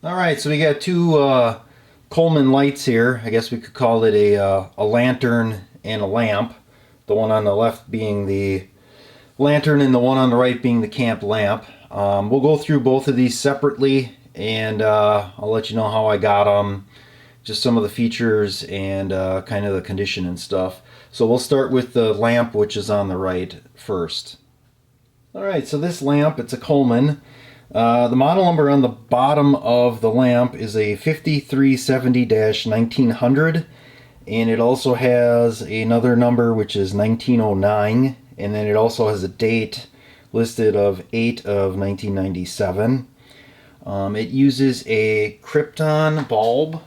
Alright, so we got two Coleman lights here. I guess we could call it a lantern and a lamp. The one on the left being the lantern and the one on the right being the camp lamp. We'll go through both of these separately, and I'll let you know how I got them, just some of the features and kind of the condition and stuff. So we'll start with the lamp, which is on the right first. Alright, so this lamp, it's a Coleman. The model number on the bottom of the lamp is a 5370-1900, and it also has another number which is 1909, and then it also has a date listed of 8 of 1997. It uses a krypton bulb,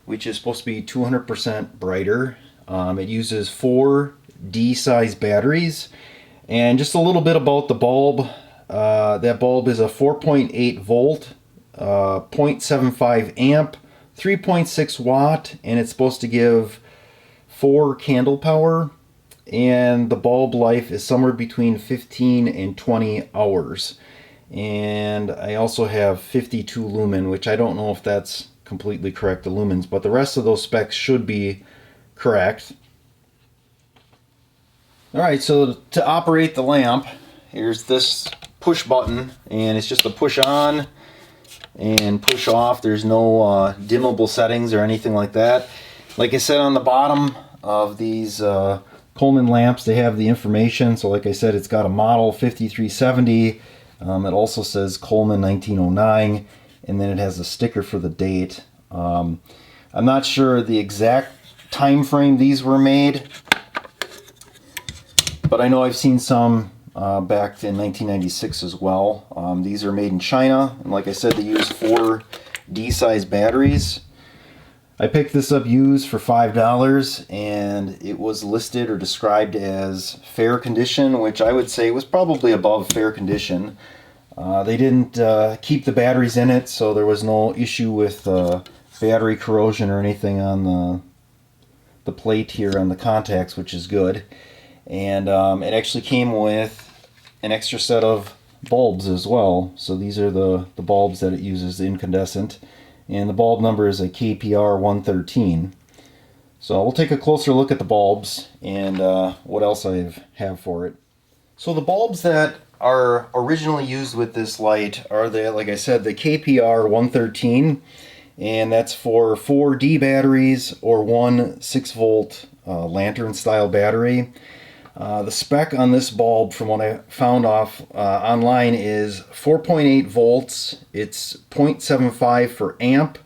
which is supposed to be 200% brighter. It uses 4 D-size batteries. And just a little bit about the bulb. That bulb is a 4.8 volt, 0.75 amp, 3.6 watt, and it's supposed to give 4 candle power. And the bulb life is somewhere between 15 and 20 hours. And I also have 52 lumen, which I don't know if that's completely correct, the lumens, but the rest of those specs should be correct. Alright, so to operate the lamp, here's this push button, and it's just a push on and push off. There's no dimmable settings or anything like that. Like I said, on the bottom of these Coleman lamps, they have the information. So like I said, it's got a model 5370. It also says Coleman 1909, and then it has a sticker for the date. I'm not sure the exact time frame these were made, but I know I've seen some back in 1996 as well. These are made in China, and like I said, they use 4 D-size batteries. I picked this up used for $5, and it was listed or described as fair condition, which I would say was probably above fair condition. They didn't keep the batteries in it, so there was no issue with battery corrosion or anything on the plate here on the contacts, which is good. And it actually came with an extra set of bulbs as well. So these are the bulbs that it uses, the incandescent. And the bulb number is a KPR 113. So we'll take a closer look at the bulbs and what else I have for it. So the bulbs that are originally used with this light are like I said, the KPR 113. And that's for 4 D batteries or one 6-volt lantern style battery. The spec on this bulb, from what I found online, is 4.8 volts. It's 0.75 for amp,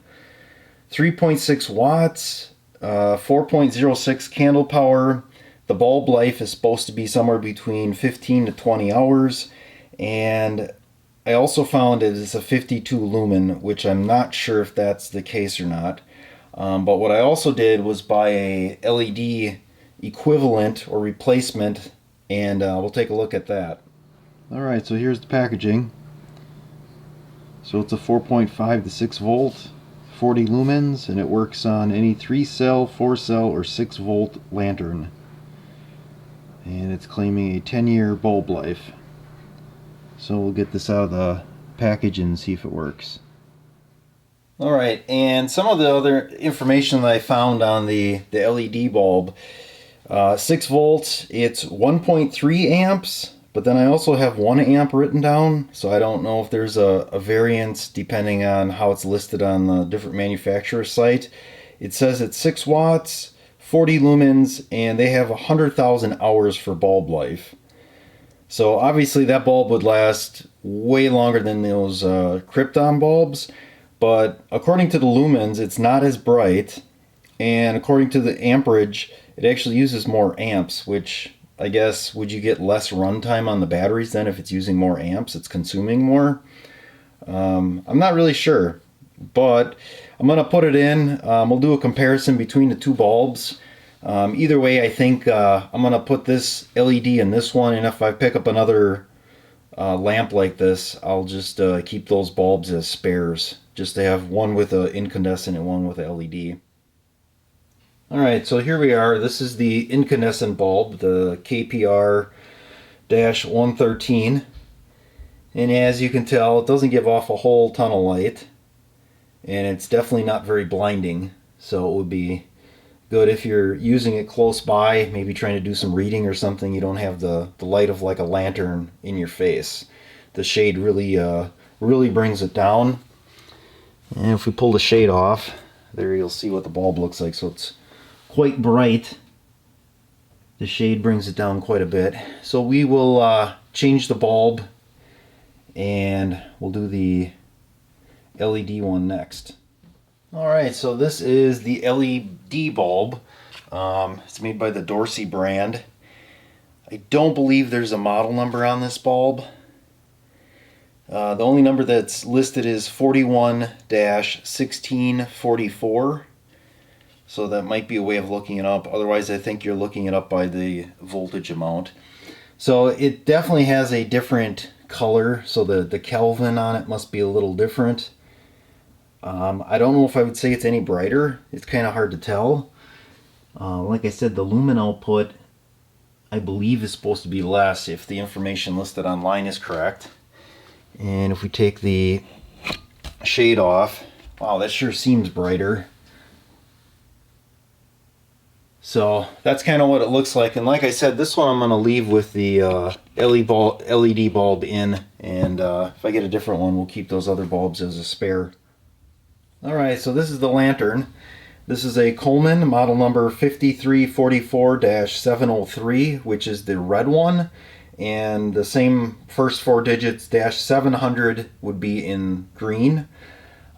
3.6 watts, 4.06 candle power. The bulb life is supposed to be somewhere between 15 to 20 hours. And I also found it is a 52 lumen, which I'm not sure if that's the case or not. But what I also did was buy a LED equivalent or replacement, and we'll take a look at that. Alright, so here's the packaging. So it's a 4.5 to 6 volt, 40 lumens, and it works on any 3-cell, 4-cell, or 6-volt lantern. And it's claiming a 10-year bulb life. So we'll get this out of the package and see if it works. Alright, and some of the other information that I found on the LED bulb. 6 volts, it's 1.3 amps, but then I also have 1 amp written down, so I don't know if there's a variance depending on how it's listed on the different manufacturer's site. It says it's 6 watts, 40 lumens, and they have 100,000 hours for bulb life. So obviously that bulb would last way longer than those krypton bulbs, but according to the lumens, it's not as bright, and according to the amperage, it actually uses more amps, which I guess, would you get less runtime on the batteries then if it's using more amps, it's consuming more? I'm not really sure, but I'm going to put it in. We'll do a comparison between the two bulbs. Either way, I think I'm going to put this LED in this one, and if I pick up another lamp like this, I'll just keep those bulbs as spares, just to have one with an incandescent and one with a LED. Alright, so here we are. This is the incandescent bulb, the KPR-113. And as you can tell, it doesn't give off a whole ton of light, and it's definitely not very blinding. So it would be good if you're using it close by, maybe trying to do some reading or something. You don't have the light of like a lantern in your face. The shade really brings it down. And if we pull the shade off, there you'll see what the bulb looks like. So it's quite bright. The shade brings it down quite a bit. So we will change the bulb, and we'll do the LED one next. Alright, so this is the LED bulb. It's made by the Dorsey brand. I don't believe there's a model number on this bulb. The only number that's listed is 41-1644. So that might be a way of looking it up. Otherwise, I think you're looking it up by the voltage amount. So it definitely has a different color. So the Kelvin on it must be a little different. I don't know if I would say it's any brighter. It's kind of hard to tell. Like I said, the lumen output, I believe, is supposed to be less if the information listed online is correct. And if we take the shade off, wow, that sure seems brighter. So that's kind of what it looks like. And like I said, this one I'm going to leave with the LED bulb in. And if I get a different one, we'll keep those other bulbs as a spare. Alright, so this is the lantern. This is a Coleman model number 5344-703, which is the red one. And the same first four digits, -700, would be in green.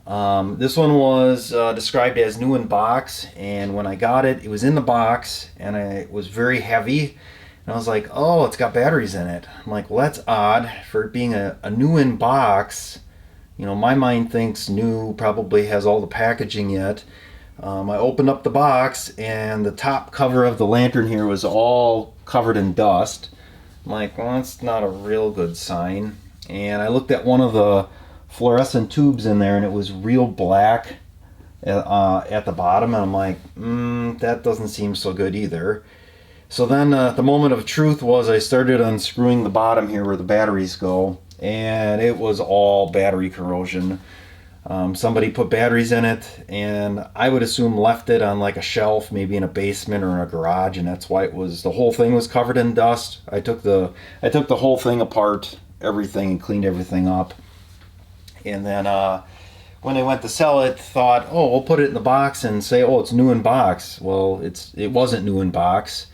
This one was described as new in box, and when I got it, it was in the box, and it was very heavy. And I was like, oh, it's got batteries in it. I'm like, well, that's odd for it being a new in box. You know, my mind thinks new probably has all the packaging yet. I opened up the box, and the top cover of the lantern here was all covered in dust. I'm like, well, that's not a real good sign. And I looked at one of the fluorescent tubes in there, and it was real black at the bottom, and I'm like, that doesn't seem so good either. So then the moment of truth was I started unscrewing the bottom here where the batteries go, and it was all battery corrosion. Somebody put batteries in it, and I would assume left it on like a shelf, maybe in a basement or in a garage, and that's why the whole thing was covered in dust. I took the whole thing apart, everything, and cleaned everything up. And then when I went to sell it, thought, oh, we'll put it in the box and say, oh, it's new in box. Well, it wasn't new in box.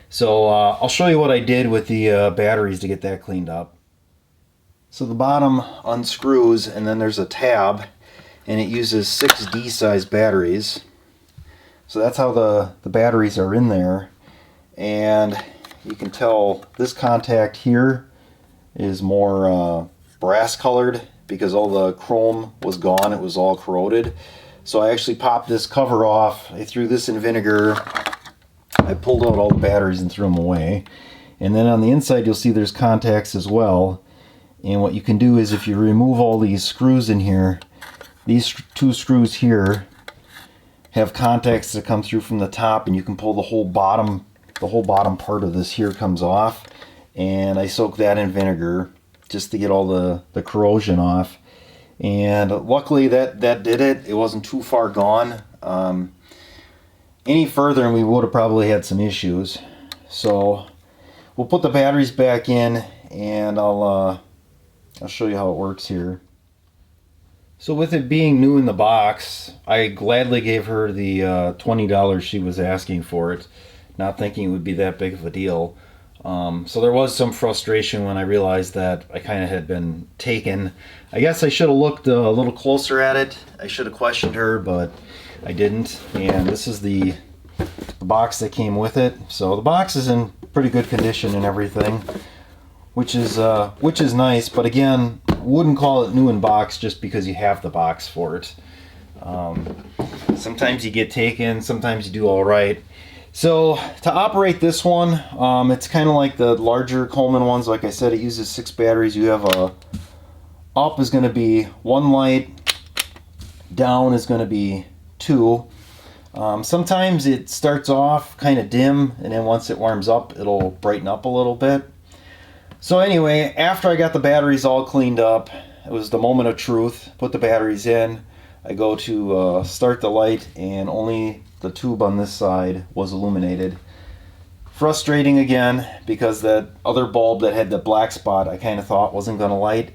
So I'll show you what I did with the batteries to get that cleaned up. So the bottom unscrews, and then there's a tab, and it uses 6 D-size batteries. So that's how the batteries are in there. And you can tell this contact here is more brass colored because all the chrome was gone. It was all corroded. So I actually popped this cover off. I threw this in vinegar. I pulled out all the batteries and threw them away. And then on the inside you'll see there's contacts as well. And what you can do is if you remove all these screws in here, these 2 screws here have contacts that come through from the top, and you can pull the whole bottom part of this here comes off. And I soaked that in vinegar just to get all the corrosion off. And luckily that did it. It wasn't too far gone. Any further and we would have probably had some issues. So we'll put the batteries back in, and I'll show you how it works here. So with it being new in the box, I gladly gave her the $20 she was asking for it, not thinking it would be that big of a deal. So there was some frustration when I realized that I kind of had been taken. I guess I should have looked a little closer at it. I should have questioned her, but I didn't. And this is the box that came with it. So the box is in pretty good condition and everything, which is nice. But again, wouldn't call it new in box just because you have the box for it. Sometimes you get taken, sometimes you do all right. So to operate this one, it's kind of like the larger Coleman ones. Like I said, it uses 6 batteries. You have up is going to be 1 light, down is going to be 2. Sometimes it starts off kind of dim, and then once it warms up, it'll brighten up a little bit. So anyway, after I got the batteries all cleaned up, it was the moment of truth. Put the batteries in. I go to start the light, and only the tube on this side was illuminated. Frustrating again, because that other bulb that had the black spot I kind of thought wasn't going to light,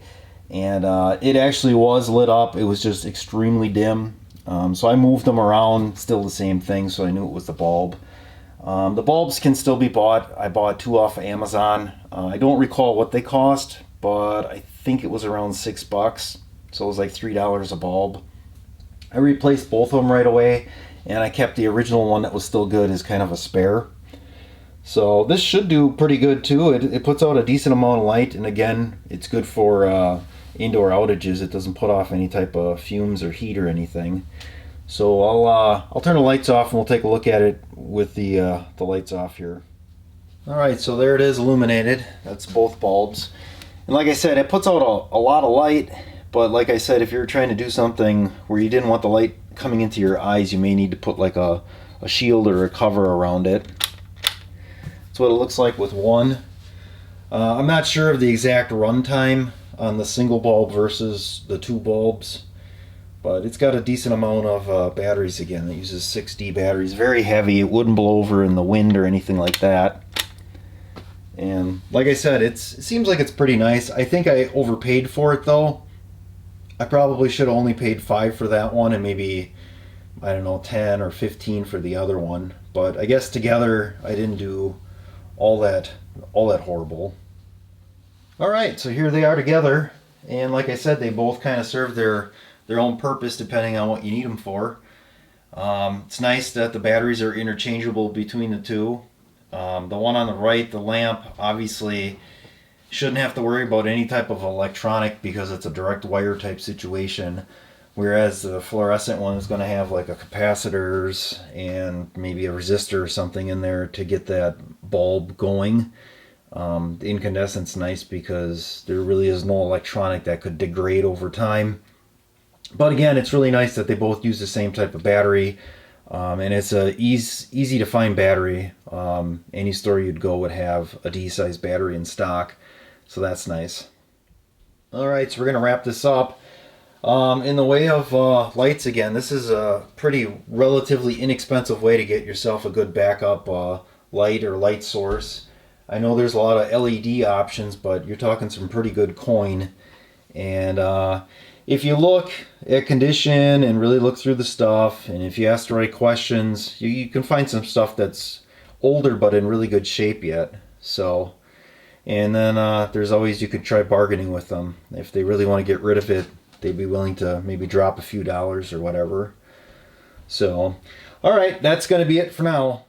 and it actually was lit up. It was just extremely dim. So I moved them around, still the same thing, so I knew it was the bulb. The bulbs can still be bought. I bought 2 off of Amazon. I don't recall what they cost, but I think it was around $6, so it was like $3 a bulb. I replaced both of them right away, and I kept the original one that was still good as kind of a spare. So this should do pretty good too. It puts out a decent amount of light, and again, it's good for indoor outages. It doesn't put off any type of fumes or heat or anything. So I'll turn the lights off, and we'll take a look at it with the lights off here. All right, so there it is illuminated. That's both bulbs. And like I said, it puts out a lot of light, but like I said, if you're trying to do something where you didn't want the light coming into your eyes, you may need to put like a shield or a cover around it. That's what it looks like with one. I'm not sure of the exact run time on the single bulb versus the 2 bulbs, but it's got a decent amount of batteries again. It uses 6D batteries, very heavy. It wouldn't blow over in the wind or anything like that. And like I said, it seems like it's pretty nice. I think I overpaid for it though. I probably should have only paid $5 for that one and maybe, I don't know, 10 or 15 for the other one. But I guess together I didn't do all that horrible. All right, so here they are together, and like I said, they both kind of serve their own purpose depending on what you need them for. It's nice that the batteries are interchangeable between the two. The one on the right, the lamp, obviously shouldn't have to worry about any type of electronic because it's a direct wire type situation, whereas the fluorescent one is going to have like a capacitors and maybe a resistor or something in there to get that bulb going. The incandescent's nice because there really is no electronic that could degrade over time. But again, it's really nice that they both use the same type of battery, and it's a easy to find battery. Any store you'd go would have a D-size battery in stock, so that's nice. All right, so we're going to wrap this up. In the way of lights, again, this is a pretty relatively inexpensive way to get yourself a good backup light or light source. I know there's a lot of LED options, but you're talking some pretty good coin. And if you look at condition and really look through the stuff, and if you ask the right questions, you can find some stuff that's older but in really good shape yet. So, and then there's always, you could try bargaining with them. If they really want to get rid of it, they'd be willing to maybe drop a few dollars or whatever. So, all right, that's going to be it for now.